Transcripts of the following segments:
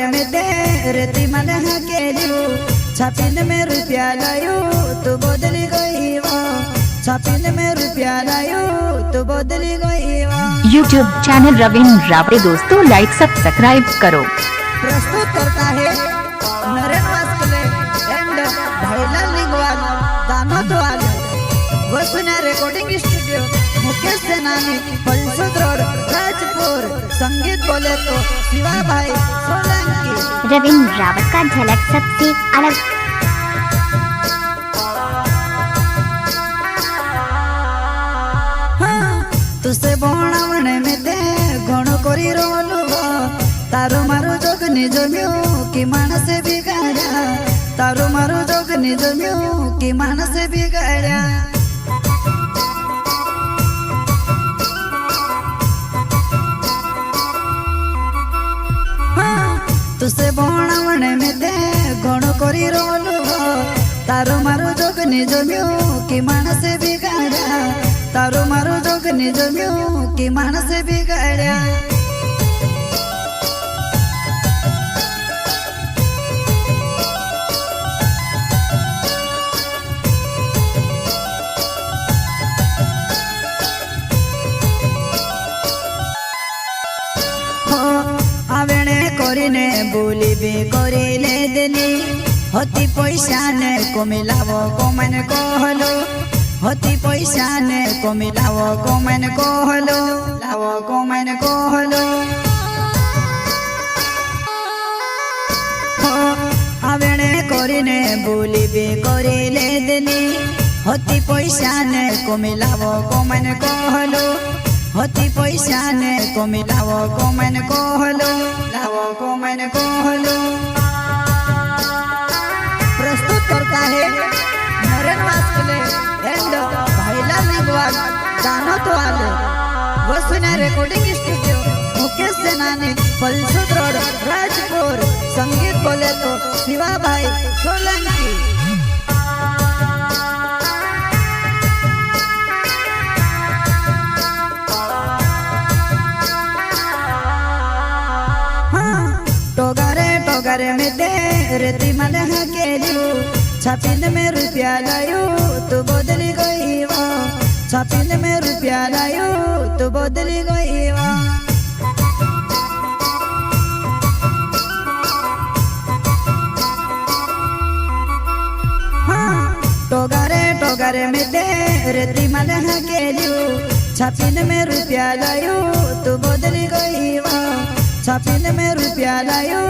टोगरे में दे रेती मन के लियो छापिन में रुपया लायो तो बदली गई वो छापिन में रुपया लायो तो बदली गई वो। यूट्यूब चैनल रवींद्र रावते दोस्तों लाइक सब्सक्राइब करो। प्रस्तुत करता है नरेन वास्कले एंड भाईलाल लिंगवाल दानोद वाले वसुना रिकॉर्डिंग स्टूडियो मुकेश सेनानी पलसद रोड राजपुर। संगीत बोले तो शिवा भाई सोलंकी। रवींद्र रावत का झलक सबसे अलग। तुसे बोणावणे में दे घणो करी रोलू तारो मारो जोग निज म्यू कि मानस बिगाड़ा तारो मारो जोग निज म्यू कि मानस बिगाड़ा। तुसे बोणावणे में दे घणो करी रोलू तारो मारो जोग निज म्यू कि मानस बिगाड़ा तारो मारो जोग निज म्यू कि मानस बिगाड़ा। आवेणे करिने बोलिबे करिले देनी हती पैसा ने कमिलावो कोमन कहलो हती पैसा ने कमिलावो कोमन कहलो लावो कोमन कहलो। आवेणे करिने बोलिबे करिले देनी हती पैसा ने कमिलावो कोमन कहलो हती पैसा ने कमिलावो कोमन कहलो लावो कोमन कहलो। प्रस्तुत करता है नरेन वास्कले एंड भाईलाल लिंगवाल दानोद वाले वसुना रिकॉर्डिंग स्टूडियो मुकेश सेनानी पलसद रोड राजपुर। संगीत बोले तो शिवा भाई सोलंकी। टोगरे में दे रेती मन के लियो छापिन में रुपया लायो तो बदली गई वो छापिन में रुपया लायो तो बदली गई वो। टोगरे में दे रेती मन के लियो छापिन में रुपया लायो तो बदली गई वो छापिन में रुपया लायो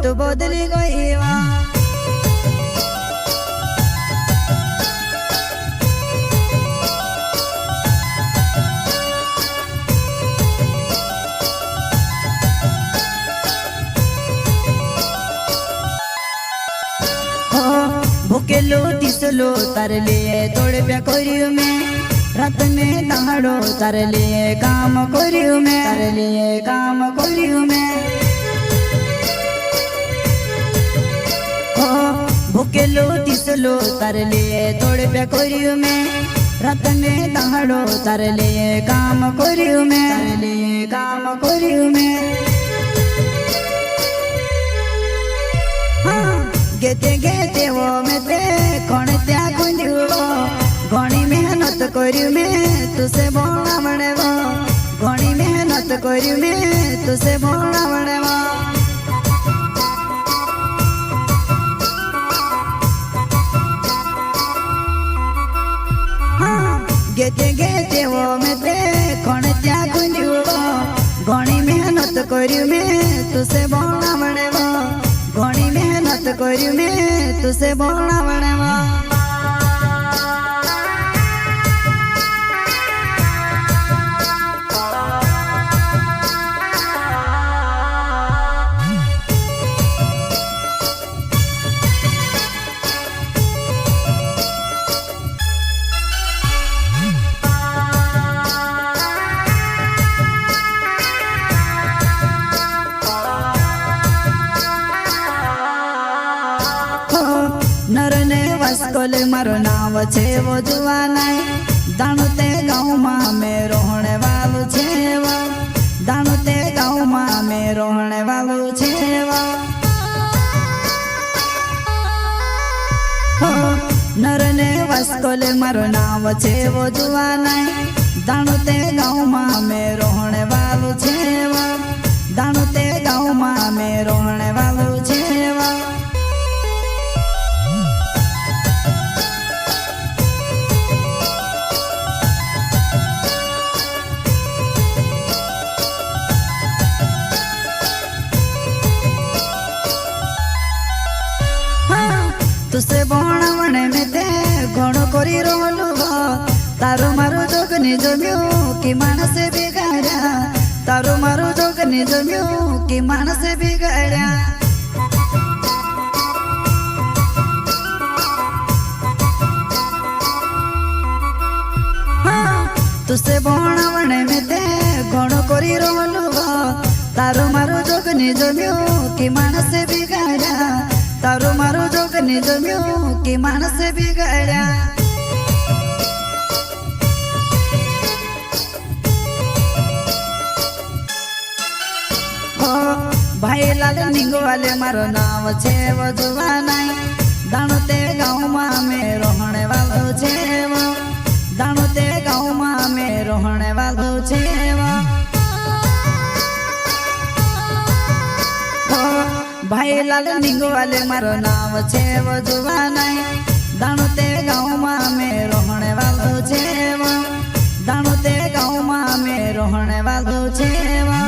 तो बदली गई वो। भूकेलो दिसलो तार लिए तोड़ प्या करियो में रात में दहाड़ो तार लिए काम करियो में तार लिए काम करियो में। भूकेलो दिसलो तार लिए तोड़ प्या करियो में रात में दहाड़ो तार लिए काम करियो में तार लिए काम करियो में। गेते गेते वो में ते कौन त्या गुंडियो घणी मेहनत करियो में तुसे बोना बने वो घणी मेहनत करियो में तुसे बोना बने वो। गेते गेते वो में ते कौन त्या गुंडियो घणी मेहनत करियो में तुसे बोना बने वो घणी मेहनत करियो में तुसे बोना बने वो। नरने वास्कल मारो नाव छे वो जुवानाय दाणुते गाँव में मैं रोहने वालू छे वो दाणुते गाँव में मैं रोहने वालू छे वो। वास्कोले मारो नाम छे वो जुआ नहीं दाणु ते गाँव में मैं रोहने वालों छे वो दाणु ते गाँव में मैं रोहने वालों छे वो तुसे बोणावणे में ते घणो करी रोलू तारो मारो जोगनी जम्यो कि मानस बिगाड्या तारो मारो जोगनी जम्यो कि मानस बिगाड्या तुसे बोणावणे में ते घणो करी रोलू तारो मारो जोगनी जम्यो कि मानस बिगाड्या तारो मारो जोगनी जम्यो कि मानस बिगाड्या भाई लाल निंगवाले मारो नाम छे वो जुआ नहीं दाणु ते गाँव में मैं रोहने वालो छे वो दाणु ते गाँव में मैं रोहने वालो छे वो भाई लाल निंगवाले मारो नाम छे वो जुआ नहीं दाणु ते गाँव में मैं रोहने वालो छे वो दाणु ते गाँव में मैं रोहने वालो छे वो